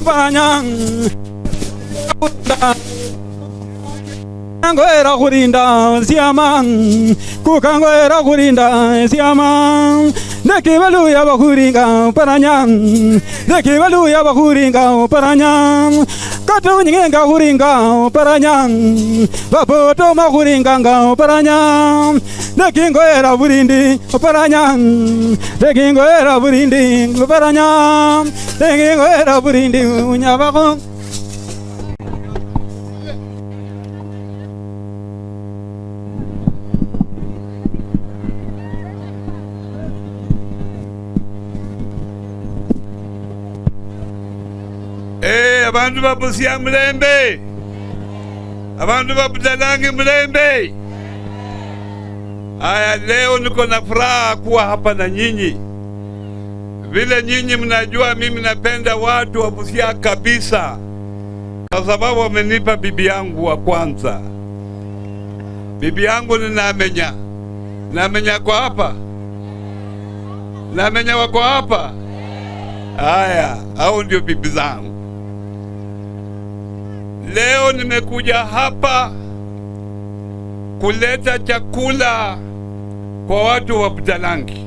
paranya Kangwera kurinda siama kukangwera kurinda siama nekibalu ya bakuringa paranya nekibalu ya bakuringa paranya katu nyinga kuringa paranya bapoto makuringa nga paranya nekingwera burindi paranya nekingwera burindi paranya nekingwera burindi unyabako abantu ba Busia mlembe, abantu ba Budalangi mlembe. Aya, leo niko na furaha kuwa hapa na nyinyi. Vile nyinyi mnajua mimi napenda watu wa Busia kabisa, kwa sababu wamenipa bibi yangu wa kwanza. Bibi yangu ni Namenya kwa hapa, Namenya wako hapa. Aya, hao ndio bibi zangu. Leo nimekuja hapa kuleta chakula kwa watu wa Budalangi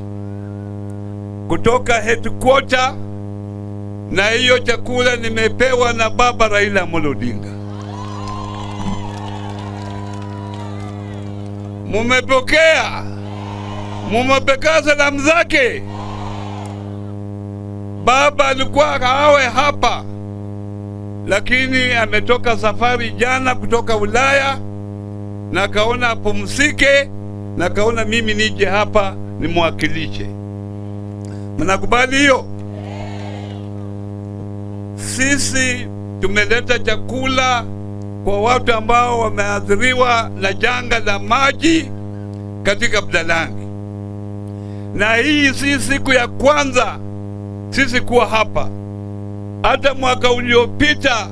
kutoka headquarter, na hiyo chakula nimepewa na Baba Raila Amolo Odinga. Mumepokea? Mumepokea salamu zake? Baba alikuwa awe hapa, lakini ametoka safari jana kutoka Ulaya, na kaona apumzike, na kaona mimi nije hapa nimwakilishe. Mnakubali hiyo? Sisi tumeleta chakula kwa watu ambao wameathiriwa na janga la maji katika Budalangi, na hii si siku ya kwanza sisi kuwa hapa. Hata mwaka uliopita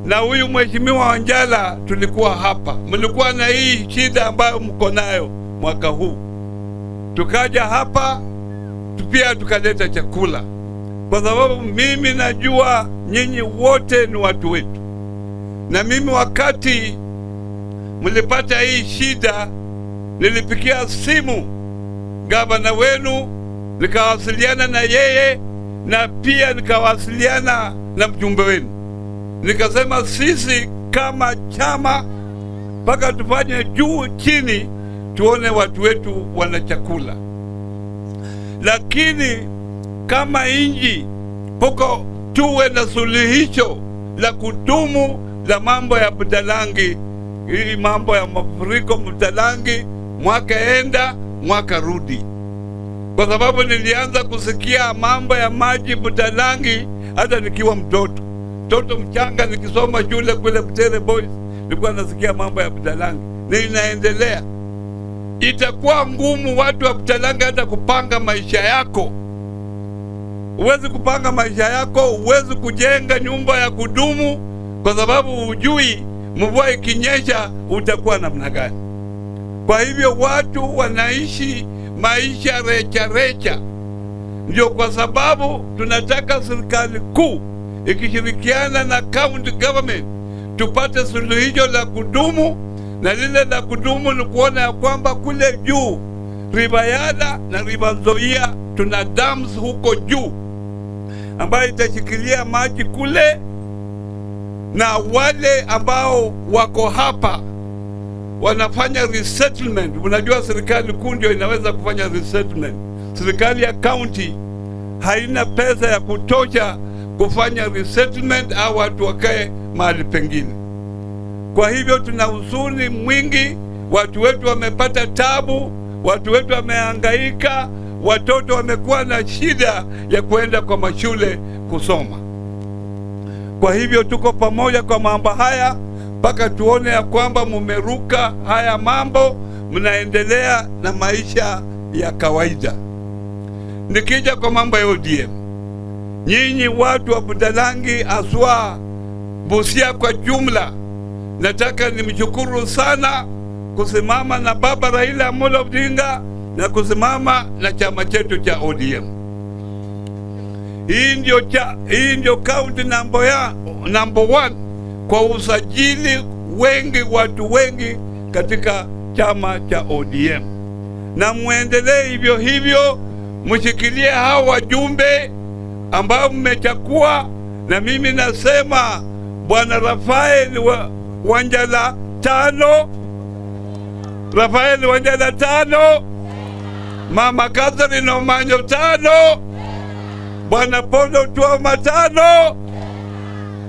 na huyu mheshimiwa Wanjala tulikuwa hapa. Mlikuwa na hii shida ambayo mko nayo mwaka huu, tukaja hapa pia tukaleta chakula, kwa sababu mimi najua nyinyi wote ni watu wetu. Na mimi wakati mlipata hii shida, nilipigia simu gavana wenu, nikawasiliana na yeye, na pia nikawasiliana na mjumbe wenu. Nikasema sisi kama chama mpaka tufanye juu chini tuone watu wetu wana chakula. Lakini kama inji poko tuwe na suluhisho la kudumu la mambo ya Budalangi, hii mambo ya mafuriko Budalangi, mwaka enda mwaka rudi. Kwa sababu nilianza kusikia mambo ya maji Budalangi hata nikiwa mtoto mchanga, nikisoma shule kule Butere Boys, nilikuwa nasikia mambo ya Budalangi. Na inaendelea. Itakuwa ngumu watu wa Budalangi hata kupanga maisha yako. Uwezi kupanga maisha yako, uwezi kujenga nyumba ya kudumu, kwa sababu hujui mvua ikinyesha utakuwa namna gani. Kwa hivyo watu wanaishi maisha recha. Ndio kwa sababu tunataka serikali kuu ikishirikiana na county government tupate suluhisho la kudumu, na lile la kudumu ni kuona ya kwamba kule juu River Yala na River Nzoia tuna dams huko juu ambayo itashikilia maji kule, na wale ambao wako hapa wanafanya resettlement. Unajua serikali kuu ndio inaweza kufanya resettlement. Serikali ya county haina pesa ya kutosha kufanya resettlement au watu wakae mahali pengine. Kwa hivyo tuna huzuni mwingi, watu wetu wamepata tabu, watu wetu wamehangaika, watoto wamekuwa na shida ya kuenda kwa mashule kusoma. Kwa hivyo tuko pamoja kwa mambo haya mpaka tuone ya kwamba mumeruka haya mambo, mnaendelea na maisha ya kawaida. Nikija kwa mambo ya ODM, nyinyi watu wa Budalangi aswa Busia kwa jumla, nataka nimshukuru sana kusimama na Baba Raila Amolo Odinga na kusimama na chama chetu cha ODM. Hii ndio county number 1 kwa usajili wengi, watu wengi katika chama cha ODM. Na muendelee hivyo hivyo, mshikilie hao wajumbe ambao mmechakua. Na mimi nasema Bwana Rafael Wanjala 5, Rafael Wanjala 5, Mama Catherine Omanyo 5, Bwana Polo Tuoma 5,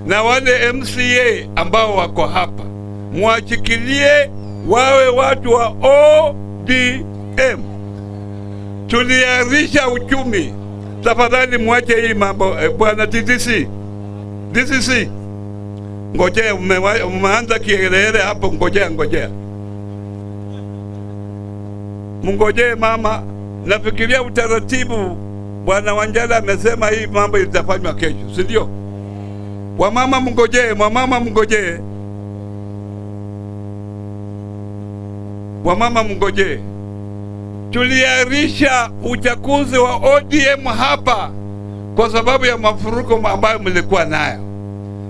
na wale MCA ambao wako hapa muachikilie wawe watu wa ODM. Tuliarisha uchumi. Tafadhali muache hii mambo. Bwana DCC, ngojea, umeanza kielele hapo. Ngojea mngojee mama. Nafikiria utaratibu Bwana Wanjala amesema hii mambo itafanywa kesho, si ndio? Wamama mngojee. Tuliarisha uchaguzi wa ODM hapa kwa sababu ya mafuriko ambayo mlikuwa nayo.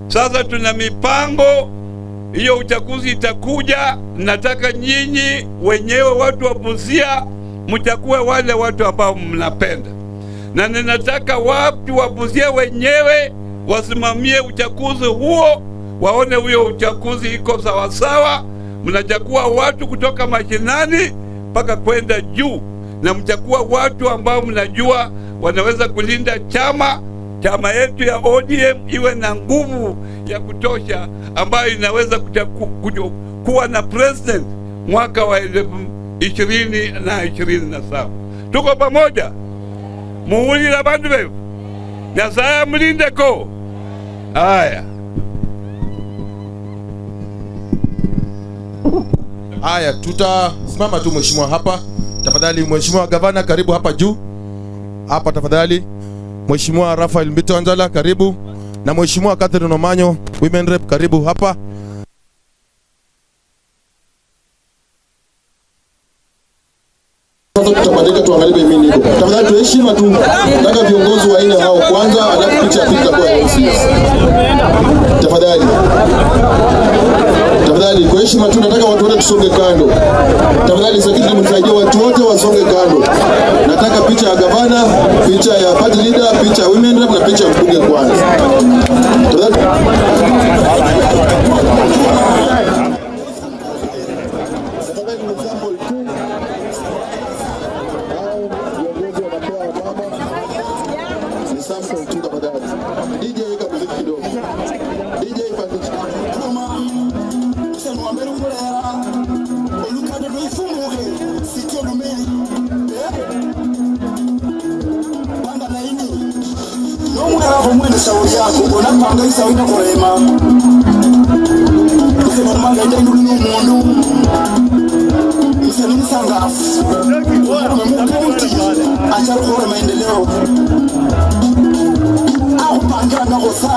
Sasa tuna mipango, hiyo uchaguzi itakuja. Nataka nyinyi wenyewe watu wa Busia mchague wale watu ambao mnapenda, na ninataka watu wa Busia wenyewe wasimamie uchaguzi huo, waone huyo uchaguzi iko sawasawa. Mnachagua watu kutoka mashinani mpaka kwenda juu, na mchagua watu ambao mnajua wanaweza kulinda chama yetu ya ODM iwe na nguvu ya kutosha, ambayo inaweza kuwa na president mwaka wa 2027. Tuko pamoja? Muhulira bandu bevu, Nyasaye mlindeko. Haya, tutasimama tu mheshimiwa hapa. Tafadhali Mheshimiwa Gavana, karibu hapa juu. Hapa tafadhali. Mheshimiwa Rafael Mbito Wanjala, karibu. Na Mheshimiwa Catherine Omanyo, Women Rep, karibu hapa. Sasa tutabadilika, tuangalie mimi niko. Tafadhali tuheshima tu. Nataka viongozi wa aina hao kwanza, alafu picha kwa MCS. Tafadhali kwa heshima tu, nataka watu wote tusonge kando. Tafadhali secretary, msaidie watu wote wasonge kando. Nataka picha ya gavana, picha ya party leader, picha ya women rep na picha ya mbunge kwanza. Mwene shauri yako unapanga isa wina kurema kusema manga ita ndugu mundu msanii sangafu mkaunti acha kure maendeleo au panga na